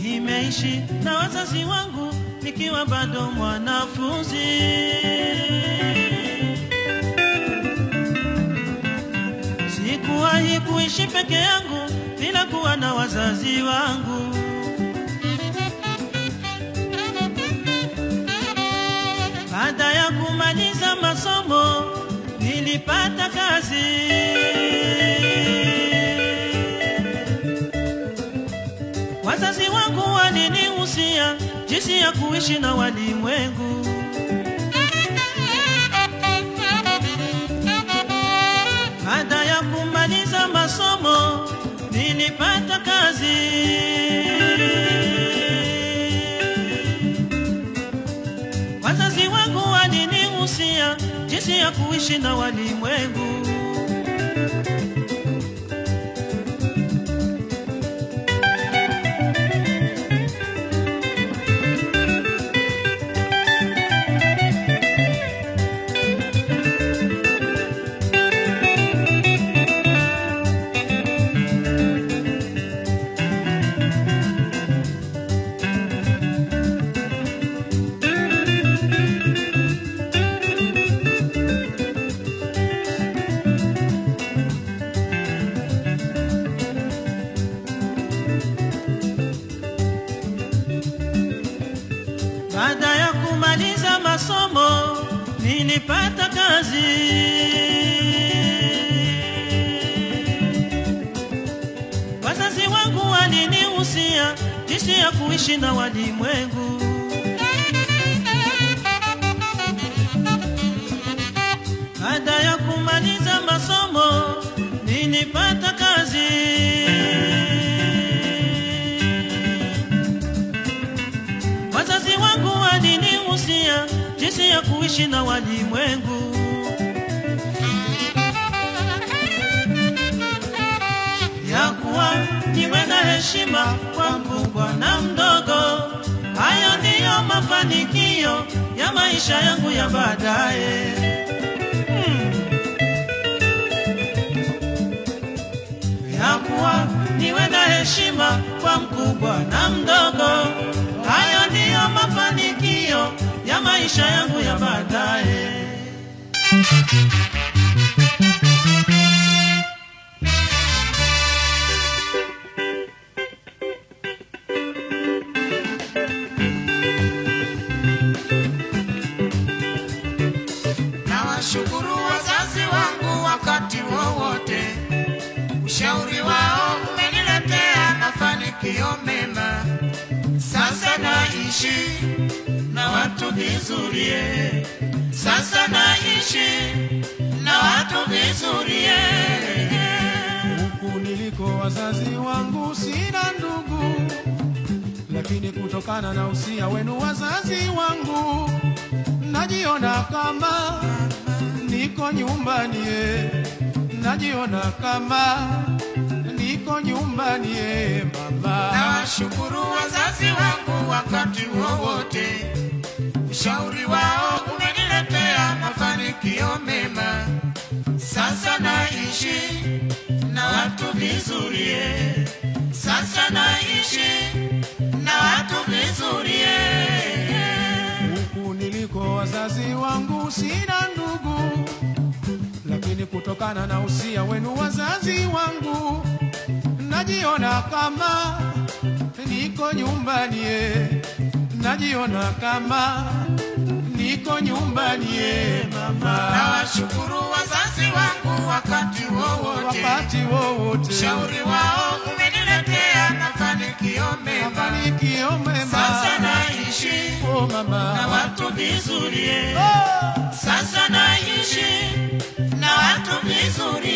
Nimeishi na wazazi wangu nikiwa bado mwanafunzi. Sikuwahi kuishi peke yangu bila kuwa na wazazi wangu. Baada ya kumaliza masomo nilipata kazi. Wazazi wangu walinihusia jinsi ya kuishi na walimwengu. Baada ya kumaliza masomo nilipata kazi. Wazazi wangu walinihusia jinsi ya kuishi na walimwengu. Baada ya kumaliza masomo nilipata kazi. Wazazi wangu walinihusia jinsi ya kuishi na walimwengu. Baada ya kumaliza masomo nilipata kazi. Wazazi wangu walinihusia jinsi ya kuishi na walimwengu. Ya kuwa niwe na heshima kwa mkubwa na mdogo. Hayo ndiyo mafanikio ya maisha yangu ya baadaye. Ya kuwa niwe na heshima kwa mkubwa na mdogo. Hayo ndiyo mafanikio ya maisha yangu ya baadaye. Nawashukuru wazazi wangu wakati wowote. Ushauri wao umeniletea mafanikio mema. Sasa naishi na watu vizuri. Sasa naishi na watu vizuri. Huku niliko wazazi wangu sina ndugu, lakini kutokana na usia wenu wazazi wangu najiona kama niko nyumbani. Najiona kama niko nyumbani mama. Nawashukuru wazazi wangu wakati wowote. Ushauri wao umeniletea mafanikio mema. Sasa naishi na watu vizuri. Sasa naishi na watu vizuri. Huku niliko wazazi wangu sina ndugu, lakini kutokana na usia wenu wazazi wangu najiona kama niko nyumbani. Najiona kama niko nyumbani mama. Nawashukuru wazazi wangu wakati wowote. Wakati wowote. Ushauri wao umeniletea mafanikio mema. Mafanikio mema. Sasa naishi mama na watu vizuri. Oh! Sasa naishi na watu vizuri.